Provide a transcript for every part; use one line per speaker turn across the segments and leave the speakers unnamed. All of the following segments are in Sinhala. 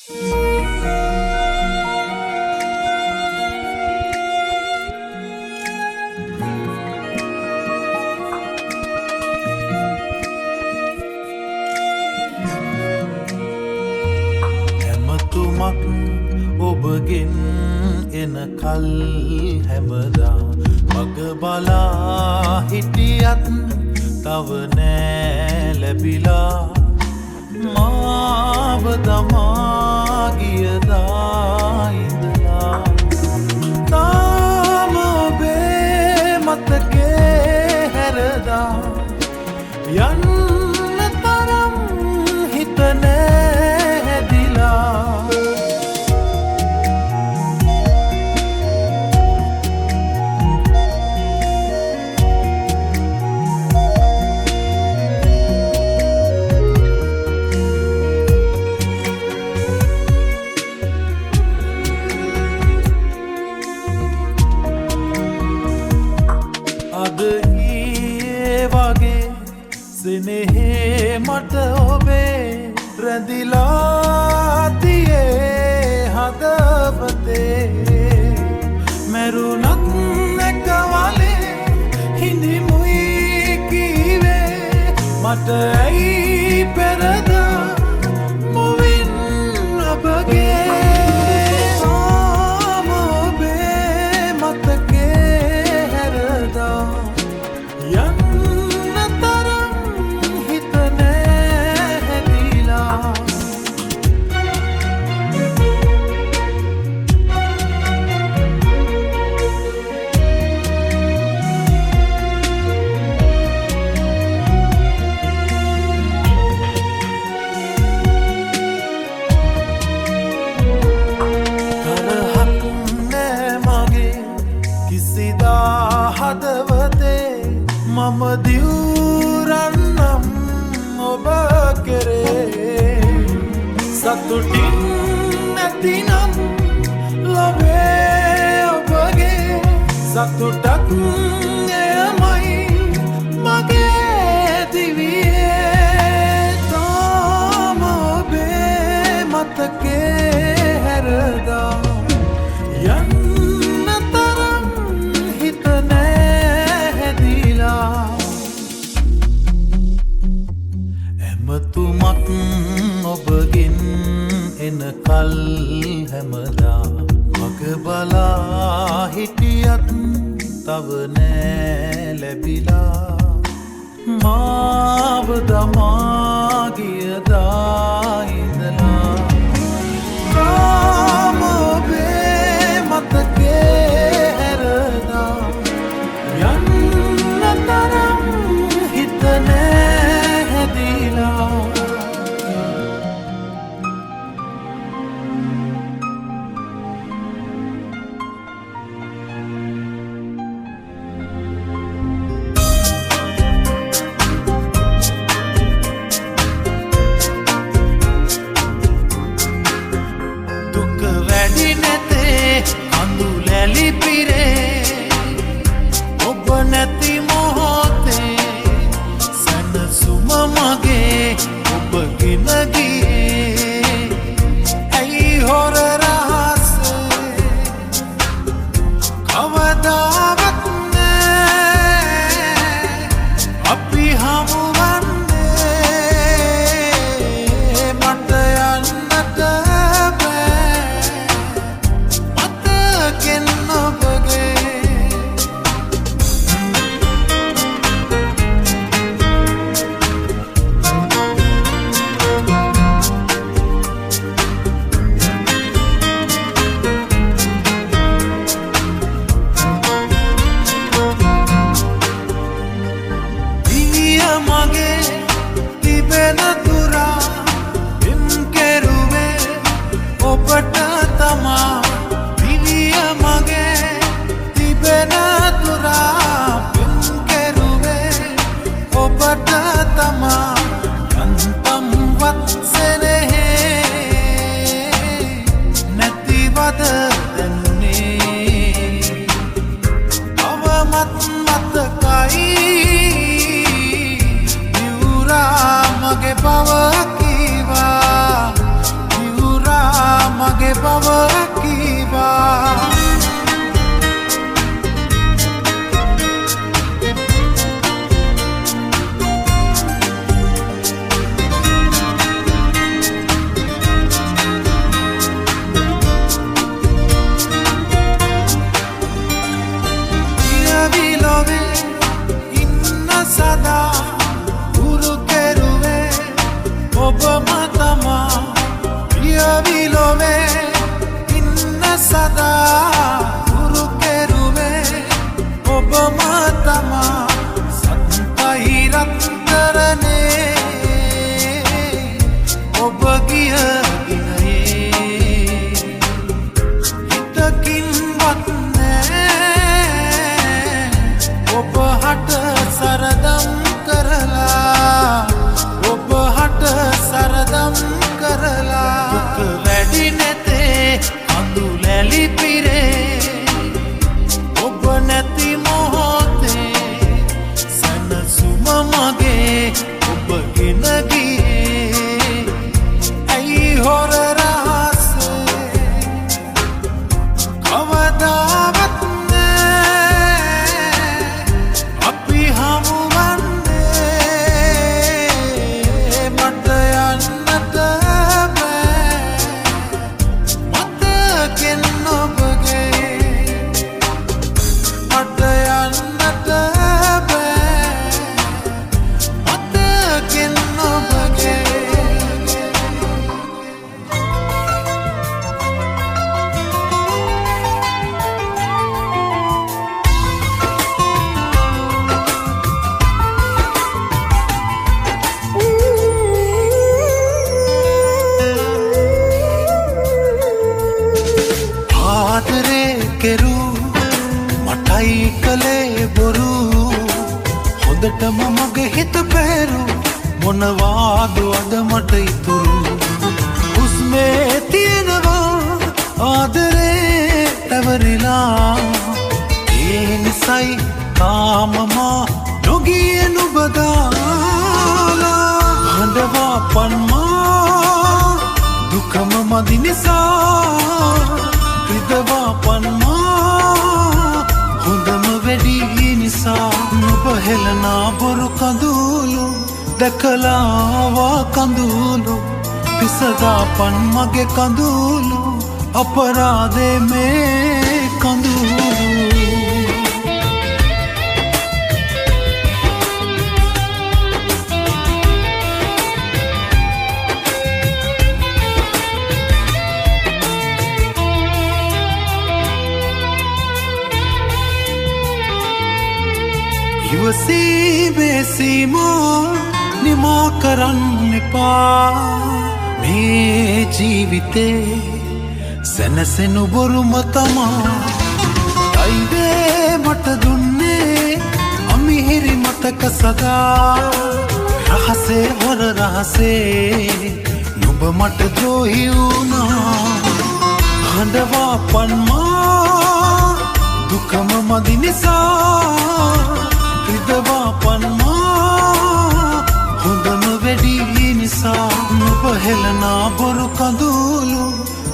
ඔබගෙන් එන කල් හැමදා මග බලා හිටියත් තව නෑ ලැබිලා මාව දමා ගියදා ඉඳලා තාම ඔබේ මතකේ හැරදා යන්න තරම් හිත නෑ හැදිලා සෙනෙහේ මට ඔබේ රැඳිලා තියේ හදවතේ මැරුණත් නැක වලේ හිඳිමුයි කීවේ මට ඇයි පෙරදා මුවින් ඔබගේ ආම ඔබේ මතකේ හැරදා මම දිවුරන්නම් ඔබ කෙරේ සතුටින් නැතිනම් ලබේ ඔබගේ සතුටක් එයමයි මගේ දිවියේ තාම ඔබේ මතකේ හැරදා ඇමතුමක් ඔබගෙන් එන කල් හැමදා මග බලා හිටියත් තව නෑ ලැබිලා මාව දමා ගියදා ඉඳලා තාම ඔබේ මතකේ හැරදා යන්න තරම් හිත නෑ හැදිලා නැති මොහොතේ සැනසුම මගේ ඔබ ගෙන ගියේ ඇයි හොර රහසේ කවදාවත් නෑ අපි හමුවන්නේ මට යන්නට බෑ මතකෙන් ඔබගේ දුක වැඩි නැතේ අඳුලැලි පිරේ ඔබ නැති මොහොතේ සනසුම මගේ ඔබ ගෙන ගියේ ඇයි හොර රහසේ කවදාවත් අපි හමු වන්නේ මට යන්නට බෑ මතකෙන් ඔබගේ මට යන්නට බෑ මතකෙන් ඔබගේ ආදරේ කෙරූ මටයි කලේ බොරු හොඳටම මගේ හිත පැරු මොනවාද අද මට ඉතුරු හුස්මේ තියෙනවා ආදරේ තැවරිලා ඒ නිසයි තාමමා නොගිය නුබදාලා හඬවා පන්මා දුකම මදි නිසා හිතවා පන්මා හොඳම වැඩි නිසා නුඹ හෙලනා බොරු කඳුළු දැකලාවා කඳුළු පිසදා පන් මගේ කඳුළු අපරාධේ මේ කඳුළු ඉවසීමේසීමෝ නිමා කරන්න එපා මේ ජීවිතේ සැනසෙනු බොරුම තමා අයිවේ මට දුන්නේ අමිහිරි මතක සදා රහසේ හොර රහසේ නුඹ මට ද්‍රෝහි වුණා හඬවා පන්මා දුකම මදි නිසා හිතවා පන්මා හොඳම වැඩි නිසා නුඹ හෙලනා බොරු කඳුළු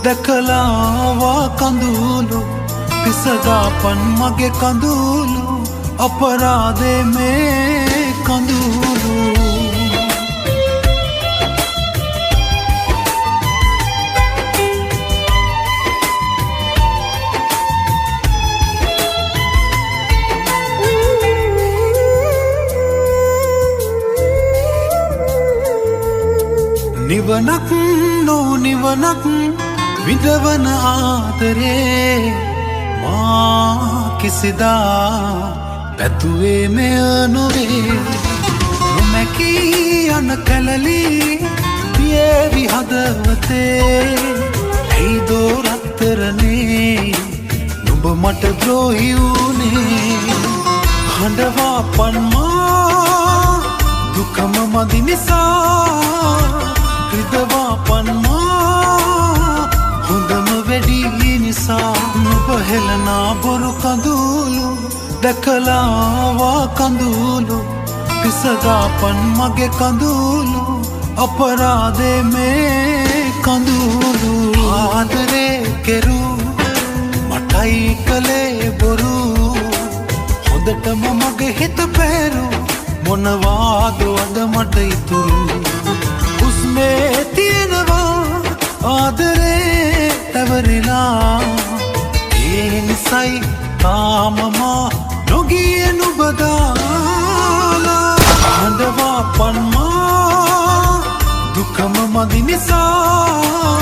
දැකලාවා කඳුළු පිසදා පන් මගේ කඳුළු අපරාධේ මේ කඳුළු නිවනක් නොනිවනක් විඳවන ආදරේ මා කිසිදා පැතුවේ මෙය නොවේ නොමැකී යන කැලලි පියේවි හදවතේ ඇයි දෝ රත්තරනේ නුඹ මට ද්‍රෝහි වුණේ හඬවා පන්මා දුකම මදි නිසා හිතවා පන්මා හොඳම වැඩි නිසා නුඹ හෙලනා බොරු කඳුළු දැකලාවා කඳුළු පිසදා පන් මගේ කඳුළු අපරාධේ මේ කඳුළු ආදරේ කෙරූ මටයි කලේ බොරු හොඳටම මගේ හිත පැරු මොනවාද අද මට ඉතුරු හුස්මේ තියෙනවා ආදරේ තැවරිලා ඒ නිසයි තාමමා නොගිය නුබදාලා හඬවා පන්මා දුකම මදි නිසා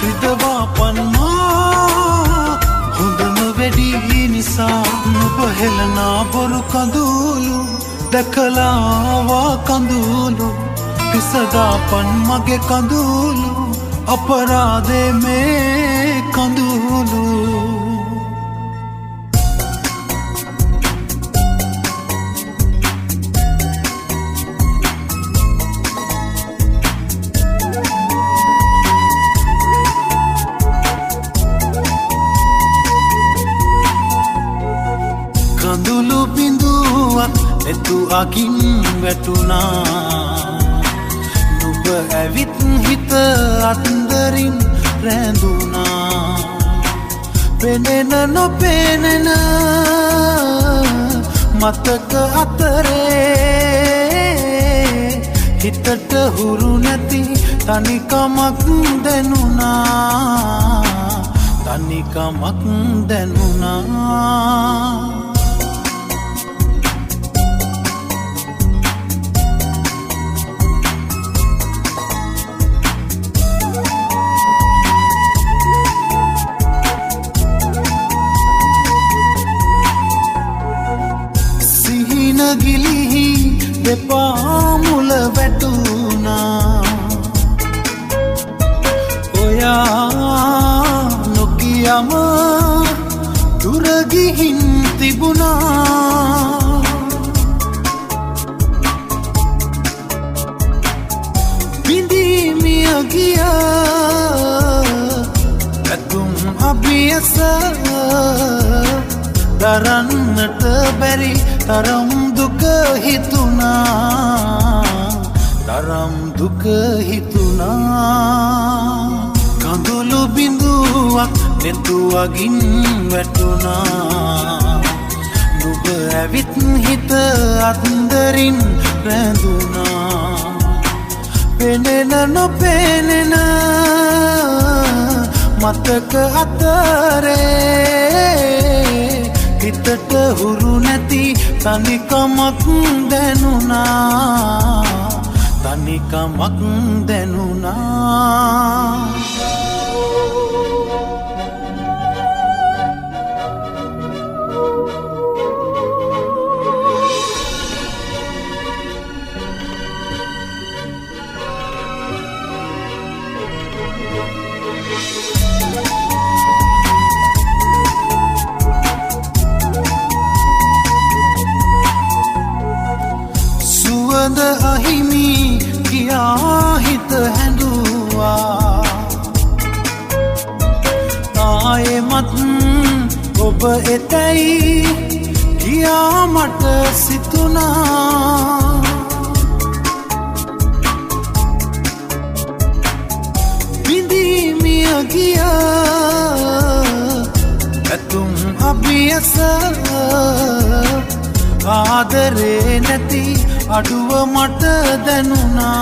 හිතවා පන්මා හොඳම වැඩි නිසා නුඹ හෙලනා බොරු කඳුළු දැකලාවා කඳුළු පිසදා පන් මගේ කඳුළු අපරාධේ මේ කඳුළු අකින් වැටුණා නුඹ ඇවිත් හිත අත්දරින් රැඳුණා පෙනෙන නොපෙනෙන මතක අතරේ හිතට හුරු නැති තනිකමක් දැනුණා තනිකමක් දැනුණා ගිලිහි දෙපා මුල වැටුණා ඔයා නොකියම දුර ගිහින් තිබුණා බිඳීමිය ගිය ඇතුම් අභියස දරන්නට බැරි තරම් දුක හිතුණා තරම් දුක හිතුණා කඳුළු බිඳුවක් නෙතුවගින් වැටුණා නුඹ ඇවිත් හිත අත්දරින් රැඳුණා පෙනෙන නොපෙනෙන මතක අතරේ හිතට හුරු නැති තනිකමක් දැනුණා තනිකමක් දැනුණා සුවඳ අහිමි කියා හිත හැඬුවා ආයෙමත් ඔබ එතැයි කියා මට සිතුණා බිඳීමිය ගිය ඇතුම් අභියස ආදරේ නැති අඩුව මට දැනුණා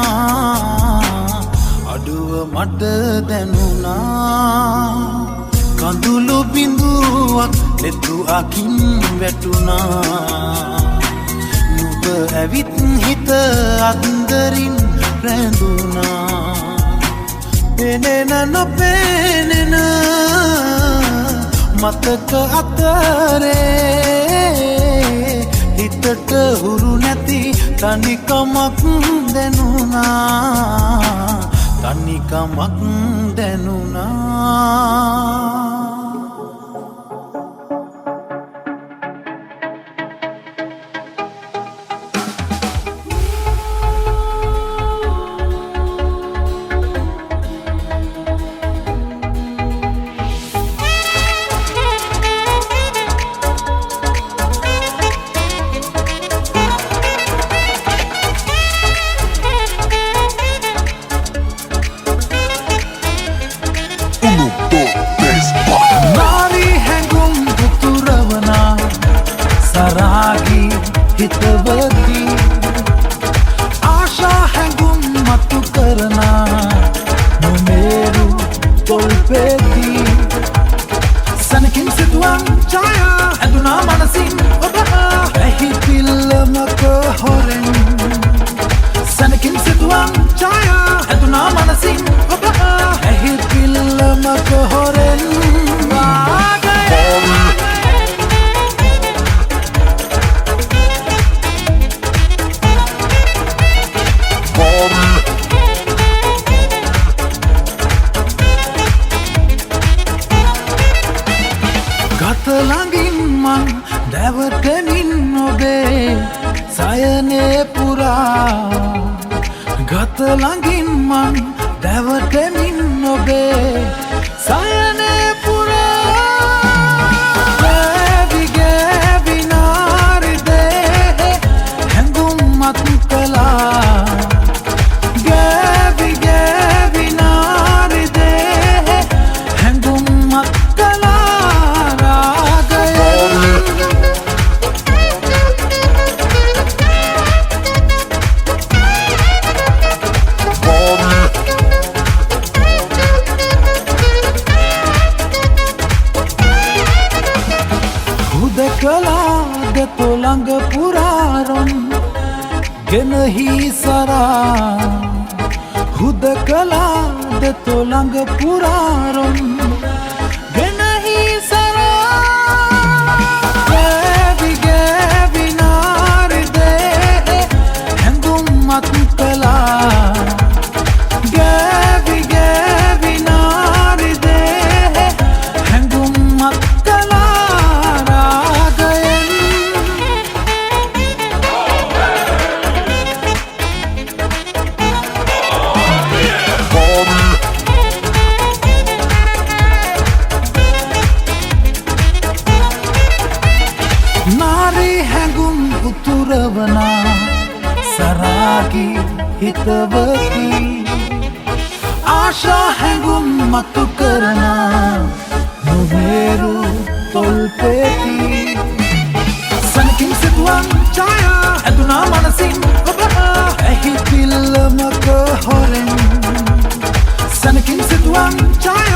අඩුව මට දැනුණා කඳුළු බිඳුවක් නෙතු අකින් වැටුණා නුඹ ඇවිත් හිත අත්දරින් රැඳුණා පෙනෙන නොපෙනෙන මතක අතරේ හිතට හුරු නැති තනිකමක් දැනුණා තනිකමක් දැනුණා සරාගි හිතවති ආශා හැඟුම් මතු කරනා නොමේරු තොල්පෙති සනකින් සිතුවම් ඡායා ඇඳුනා මනසින් ඔබ ඇහි පිල්ලමක හොරෙන් සනකින් සිතුවම් ඡායා ඇඳුනා මනසින් ඔබ ඇහි පිල්ලමක හොරෙන් ළඟින් මං දැවටමින් ඔබේ සයනේ පුරා ගත ළඟින් මං දැවටමින් ඔබේ සයනේ පුරා ගෑවි ගෑවි නාරිදේ හැඟුම් ගෙනහි සරා හුදකලාද තොළඟ පුරාරොම් ගෙනහි සරා ගෑවි ගෑවි නාරිදේ හැඟුම් මත් කළා ගෑවි ගෑවි නාරිදේ හැඟුම් මත් කළා රාගයෙන් නාරි හැඟුම් උතුරවනා සරාගි හිතවති ආශා හැඟුම් මතු කරනා නොවේරු තොල්පෙති සනකින් සිතුවම් ඡායා ඇදුනා මනසින් ඔබ ඇහි පිල්ලමක හොරෙන් සනකින් සිතුවම් ඡායා